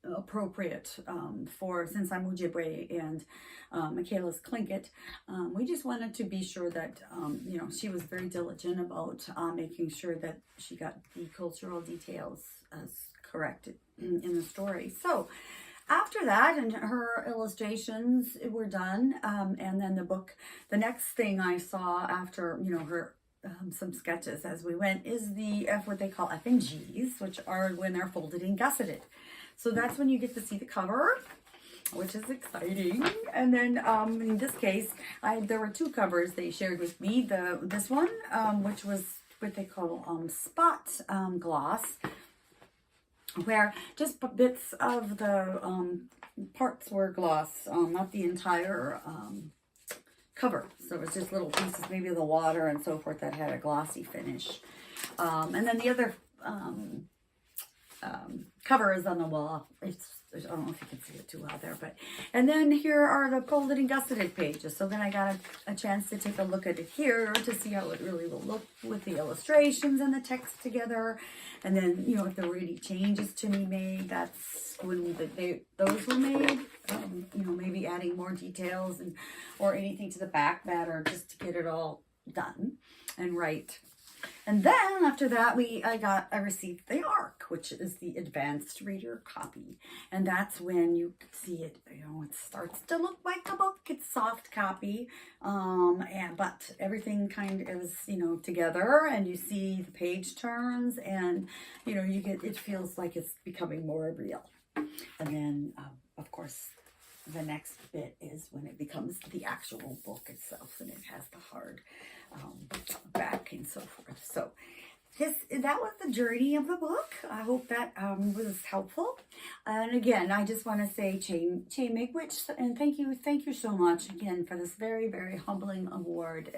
appropriate for, since I'm Ojibwe and Michaela's Tlingit, we just wanted to be sure that, you know, she was very diligent about making sure that she got the cultural details as correct in the story. So after that, and her illustrations were done, and then the book, the next thing I saw after, you know, her some sketches as we went is what they call F and G's, which are when they're folded and gusseted. So that's when you get to see the cover, which is exciting. And then in this case, there were two covers they shared with me. This one, which was what they call spot gloss, where just bits of the parts were gloss, not the entire cover. So it was just little pieces, maybe of the water and so forth, that had a glossy finish. And then the other cover is on the wall. I don't know if you can see it too well there, but, and then here are the folded and gusseted pages. So then I got a chance to take a look at it here to see how it really will look with the illustrations and the text together. And then, you know, if there were any changes to be made, that's when those were made. You know, maybe adding more details or anything to the back matter, just to get it all done and right. And then after that, I received the ARC, which is the advanced reader copy. And that's when you see it, you know, it starts to look like a book. It's soft copy, but everything kind of is, you know, together, and you see the page turns, and, you know, it feels like it's becoming more real. And then, of course, the next bit is when it becomes the actual book itself, and it has the hard back and so forth. So that was the journey of the book. I hope that was helpful. And again, I just want to say Che Miigwech, and thank you so much again for this very, very humbling award.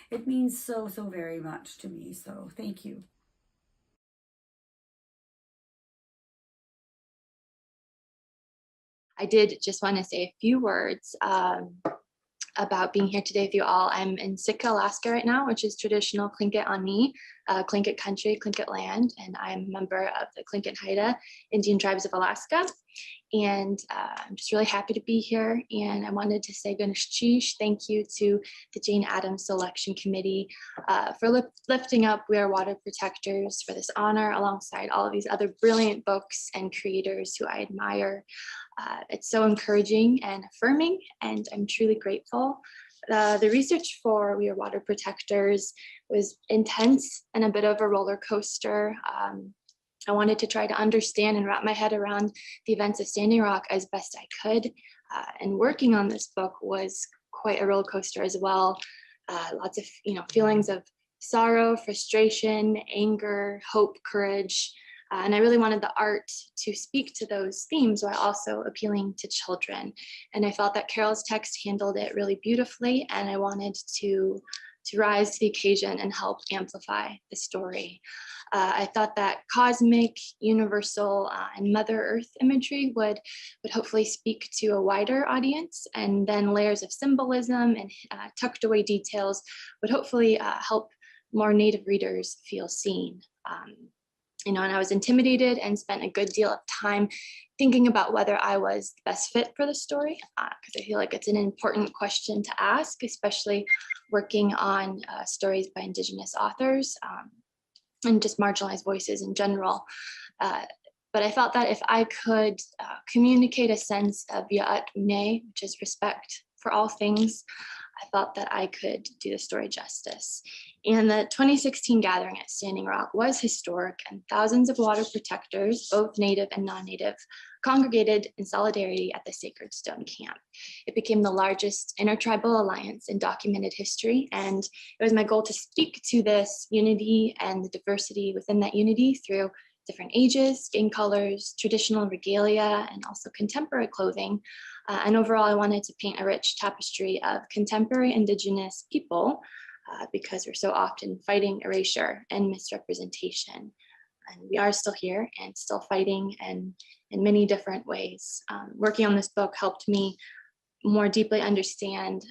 It means so very much to me. So thank you. I did just want to say a few words about being here today with you all. I'm in Sitka, Alaska right now, which is traditional Tlingit Ani, Tlingit country, Tlingit land, and I'm a member of the Tlingit Haida Indian tribes of Alaska. And I'm just really happy to be here. And I wanted to say Gunashchish, thank you to the Jane Addams Selection Committee for lifting up We Are Water Protectors for this honor, alongside all of these other brilliant books and creators who I admire. It's so encouraging and affirming, and I'm truly grateful. The research for We Are Water Protectors was intense and a bit of a roller coaster. I wanted to try to understand and wrap my head around the events of Standing Rock as best I could. And working on this book was quite a roller coaster as well. Lots of, you know, feelings of sorrow, frustration, anger, hope, courage. And I really wanted the art to speak to those themes while also appealing to children. And I felt that Carole's text handled it really beautifully, and I wanted to rise to the occasion and help amplify the story. I thought that cosmic, universal, and Mother Earth imagery would hopefully speak to a wider audience, and then layers of symbolism and tucked away details would hopefully help more Native readers feel seen. You know, and I was intimidated and spent a good deal of time thinking about whether I was the best fit for the story, because I feel like it's an important question to ask, especially working on stories by Indigenous authors and just marginalized voices in general. But I felt that if I could communicate a sense of Ya'at Une, which is respect for all things, I felt that I could do the story justice. And the 2016 gathering at Standing Rock was historic, and thousands of water protectors, both Native and non-Native, congregated in solidarity at the Sacred Stone Camp. It became the largest intertribal alliance in documented history, and it was my goal to speak to this unity and the diversity within that unity through different ages, skin colors, traditional regalia, and also contemporary clothing. And overall, I wanted to paint a rich tapestry of contemporary Indigenous people because we're so often fighting erasure and misrepresentation. And we are still here and still fighting, and in many different ways. Working on this book helped me more deeply understand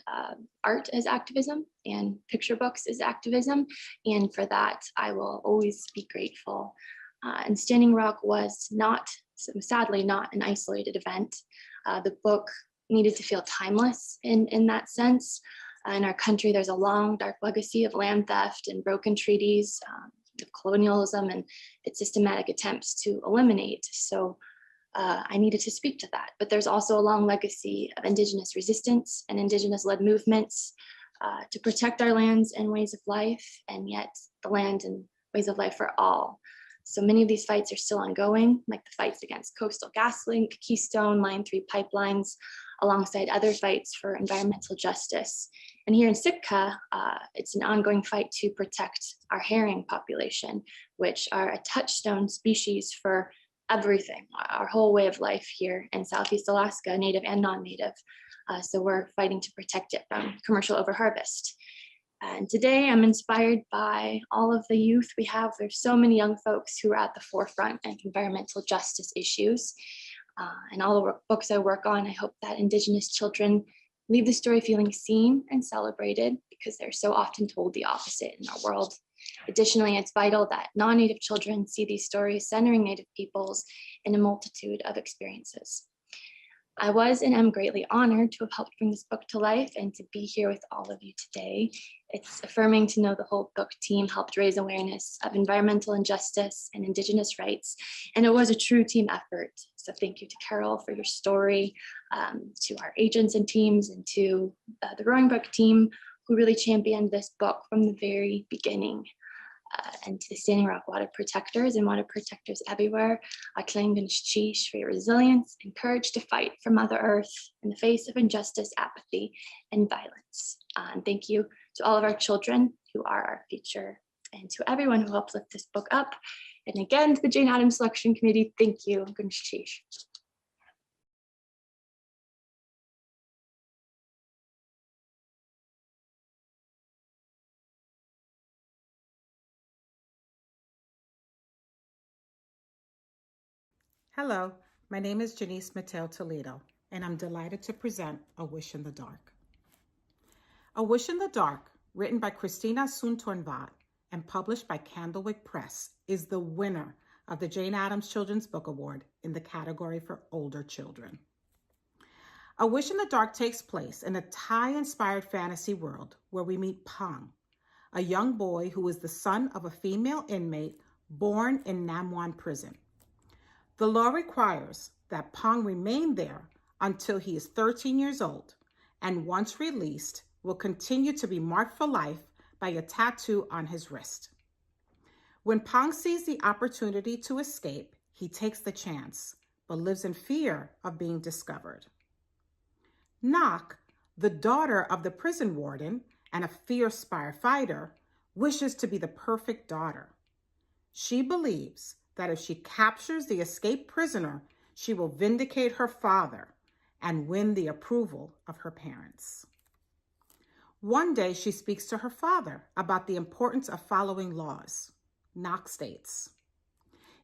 art as activism and picture books as activism. And for that, I will always be grateful. And Standing Rock was not So sadly not an isolated event. The book needed to feel timeless in that sense. In our country, there's a long, dark legacy of land theft and broken treaties, of colonialism and its systematic attempts to eliminate. So I needed to speak to that. But there's also a long legacy of Indigenous resistance and Indigenous-led movements to protect our lands and ways of life, and yet the land and ways of life for all. So many of these fights are still ongoing, like the fights against Coastal GasLink, Keystone, Line 3 pipelines, alongside other fights for environmental justice. And here in Sitka, it's an ongoing fight to protect our herring population, which are a touchstone species for everything, our whole way of life here in Southeast Alaska, native and non-native. So we're fighting to protect it from commercial overharvest. And today I'm inspired by all of the youth we have. There's so many young folks who are at the forefront of environmental justice issues. And all the books I work on, I hope that Indigenous children leave the story feeling seen and celebrated, because they're so often told the opposite in our world. Additionally, it's vital that non-Native children see these stories centering Native peoples in a multitude of experiences. I was and am greatly honored to have helped bring this book to life and to be here with all of you today. It's affirming to know the whole book team helped raise awareness of environmental injustice and Indigenous rights, and it was a true team effort. So thank you to Carole for your story, to our agents and teams, and to the Roaring Brook team who really championed this book from the very beginning. And to the Standing Rock Water Protectors and water protectors everywhere, I claim Chish for your resilience and courage to fight for Mother Earth in the face of injustice, apathy, and violence. And thank you to all of our children who are our future, and to everyone who helped lift this book up. And again, to the Jane Addams Selection Committee, thank you. Chish. Hello, my name is Janice Mateo Toledo, and I'm delighted to present A Wish in the Dark. A Wish in the Dark, written by Christina Soontornvat and published by Candlewick Press, is the winner of the Jane Addams Children's Book Award in the category for older children. A Wish in the Dark takes place in a Thai-inspired fantasy world where we meet Pang, a young boy who is the son of a female inmate born in Namwan Prison. The law requires that Pang remain there until he is 13 years old, and once released, will continue to be marked for life by a tattoo on his wrist. When Pang sees the opportunity to escape, he takes the chance, but lives in fear of being discovered. Nak, the daughter of the prison warden and a fierce firefighter, wishes to be the perfect daughter. She believes that if she captures the escaped prisoner, she will vindicate her father and win the approval of her parents. One day, she speaks to her father about the importance of following laws. Nak states,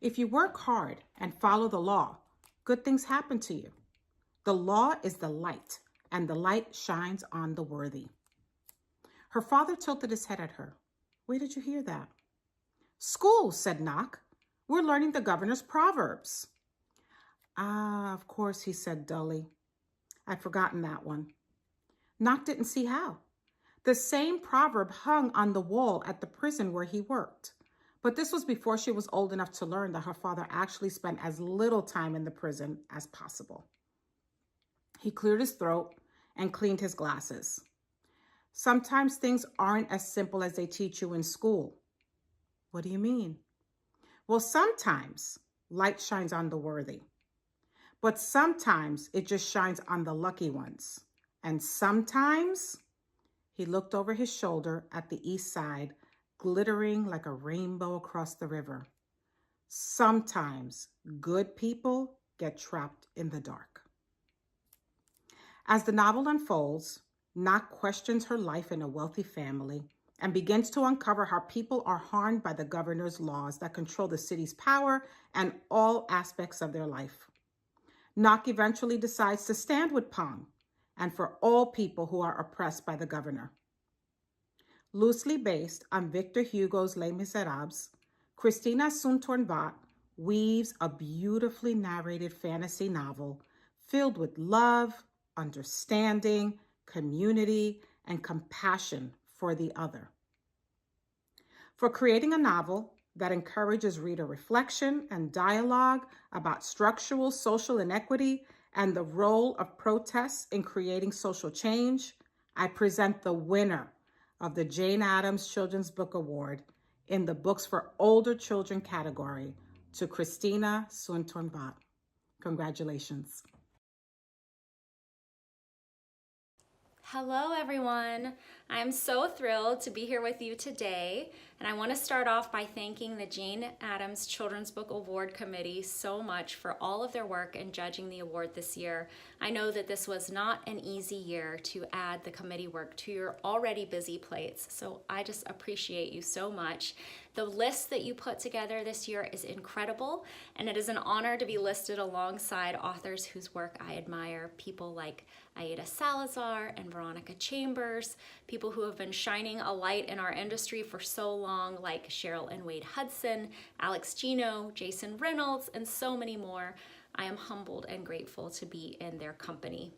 "If you work hard and follow the law, good things happen to you. The law is the light, and the light shines on the worthy." Her father tilted his head at her. "Where did you hear that?" "School," said Nak. "We're learning the governor's proverbs." "Ah, of course," he said dully. "I'd forgotten that one." Nak didn't see how. The same proverb hung on the wall at the prison where he worked. But this was before she was old enough to learn that her father actually spent as little time in the prison as possible. He cleared his throat and cleaned his glasses. "Sometimes things aren't as simple as they teach you in school." "What do you mean?" "Well, sometimes light shines on the worthy, but sometimes it just shines on the lucky ones. And sometimes," he looked over his shoulder at the east side, glittering like a rainbow across the river, "sometimes good people get trapped in the dark." As the novel unfolds, Nak questions her life in a wealthy family and begins to uncover how people are harmed by the governor's laws that control the city's power and all aspects of their life. Nak eventually decides to stand with Pang and for all people who are oppressed by the governor. Loosely based on Victor Hugo's Les Miserables, Christina Soontornvat weaves a beautifully narrated fantasy novel filled with love, understanding, community, and compassion for the other. For creating a novel that encourages reader reflection and dialogue about structural social inequity and the role of protests in creating social change, I present the winner of the Jane Addams Children's Book Award in the Books for Older Children category to Christina Suntornvat. Congratulations. Hello, everyone. I'm so thrilled to be here with you today, and I want to start off by thanking the Jane Addams Children's Book Award Committee so much for all of their work in judging the award this year. I know that this was not an easy year to add the committee work to your already busy plates, so I just appreciate you so much. The list that you put together this year is incredible, and it is an honor to be listed alongside authors whose work I admire, people like Aida Salazar and Veronica Chambers, people who have been shining a light in our industry for so long, like Cheryl and Wade Hudson, Alex Gino, Jason Reynolds, and so many more. I am humbled and grateful to be in their company.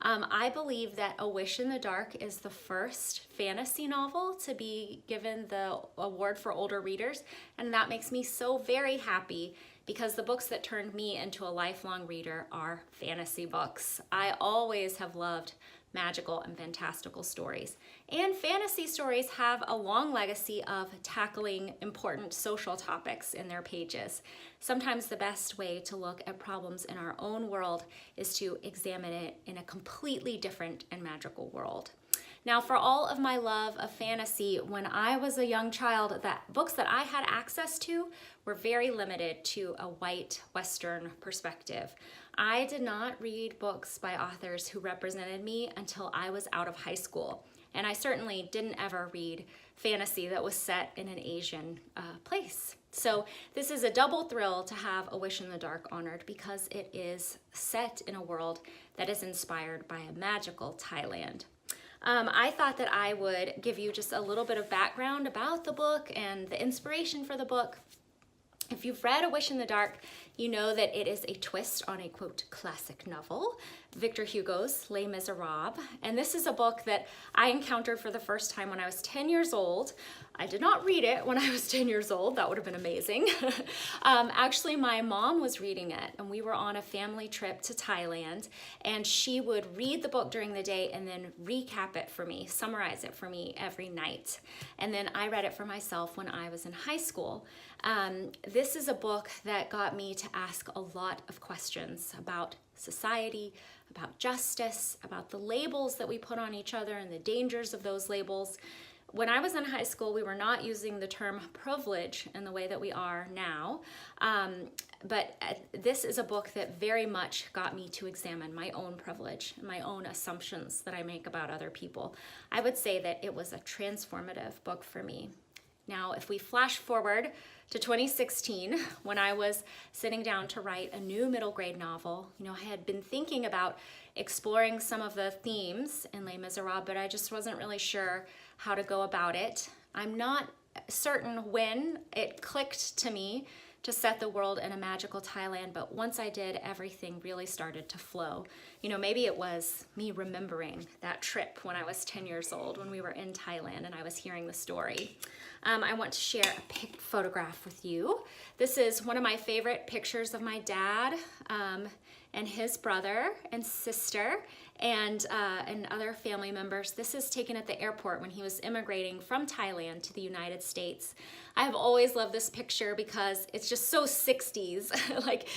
I believe that A Wish in the Dark is the first fantasy novel to be given the award for older readers, and that makes me so very happy because the books that turned me into a lifelong reader are fantasy books. I always have loved magical and fantastical stories. And fantasy stories have a long legacy of tackling important social topics in their pages. Sometimes the best way to look at problems in our own world is to examine it in a completely different and magical world. Now, for all of my love of fantasy, when I was a young child, the books that I had access to were very limited to a white Western perspective. I did not read books by authors who represented me until I was out of high school. And I certainly didn't ever read fantasy that was set in an Asian place. So this is a double thrill to have A Wish in the Dark honored because it is set in a world that is inspired by a magical Thailand. I thought that I would give you just a little bit of background about the book and the inspiration for the book. If you've read A Wish in the Dark, you know that it is a twist on a, quote, classic novel, Victor Hugo's Les Miserables. And this is a book that I encountered for the first time when I was 10 years old. I did not read it when I was 10 years old. That would have been amazing. Actually, my mom was reading it, and we were on a family trip to Thailand, and she would read the book during the day and then recap it for me, summarize it for me every night. And then I read it for myself when I was in high school. This is a book that got me to ask a lot of questions about society, about justice, about the labels that we put on each other and the dangers of those labels. When I was in high school, we were not using the term privilege in the way that we are now, but this is a book that very much got me to examine my own privilege and my own assumptions that I make about other people. I would say that it was a transformative book for me. Now, if we flash forward to 2016, when I was sitting down to write a new middle grade novel, I had been thinking about exploring some of the themes in Les Miserables, but I just wasn't really sure how to go about it. I'm not certain when it clicked to me to set the world in a magical Thailand, but once I did, everything really started to flow. Maybe it was me remembering that trip when I was 10 years old, when we were in Thailand and I was hearing the story. I want to share a photograph with you. This is one of my favorite pictures of my dad and his brother and sister and other family members. This is taken at the airport when he was immigrating from Thailand to the United States. I have always loved this picture because it's just so 60s, like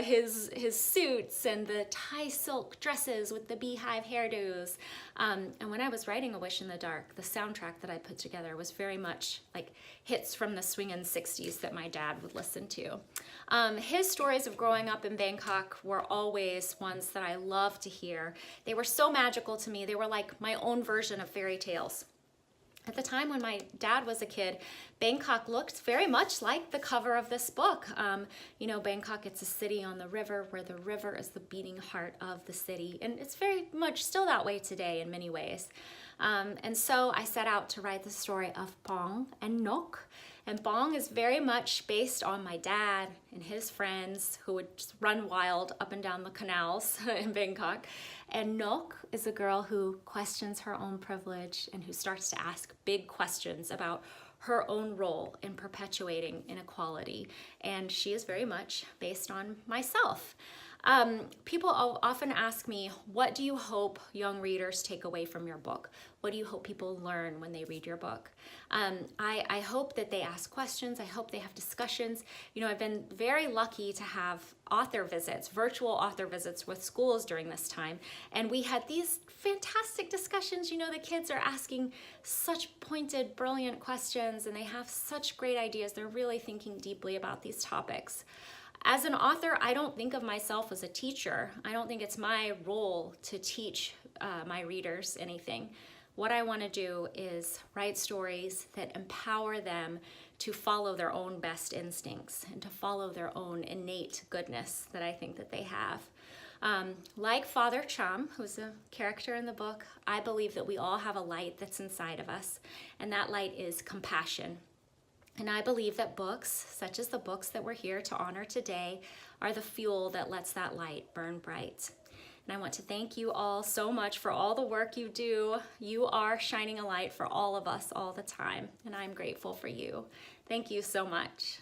his suits and the Thai silk dresses with the beehive hairdos. And when I was writing A Wish in the Dark, the soundtrack that I put together was very much like hits from the swingin' 60s that my dad would listen to. His stories of growing up in Bangkok were always ones that I loved to hear. They were so magical to me. They were like my own version of fairy tales. At the time when my dad was a kid, Bangkok looked very much like the cover of this book. Bangkok, it's a city on the river where the river is the beating heart of the city. And it's very much still that way today in many ways. And so I set out to write the story of Pong and Nok. And Bong is very much based on my dad and his friends who would just run wild up and down the canals in Bangkok. And Nok is a girl who questions her own privilege and who starts to ask big questions about her own role in perpetuating inequality. And she is very much based on myself. People often ask me, what do you hope young readers take away from your book? What do you hope people learn when they read your book? I hope that they ask questions. I hope they have discussions. You know, I've been very lucky to have author visits, virtual author visits with schools during this time. And we had these fantastic discussions. You know, the kids are asking such pointed, brilliant questions, and they have such great ideas. They're really thinking deeply about these topics. As an author, I don't think of myself as a teacher. I don't think it's my role to teach my readers anything. What I want to do is write stories that empower them to follow their own best instincts and to follow their own innate goodness that I think that they have. Like Father Chum, who's a character in the book, I believe that we all have a light that's inside of us, and that light is compassion. And I believe that books, such as the books that we're here to honor today, are the fuel that lets that light burn bright. And I want to thank you all so much for all the work you do. You are shining a light for all of us all the time, and I'm grateful for you. Thank you so much.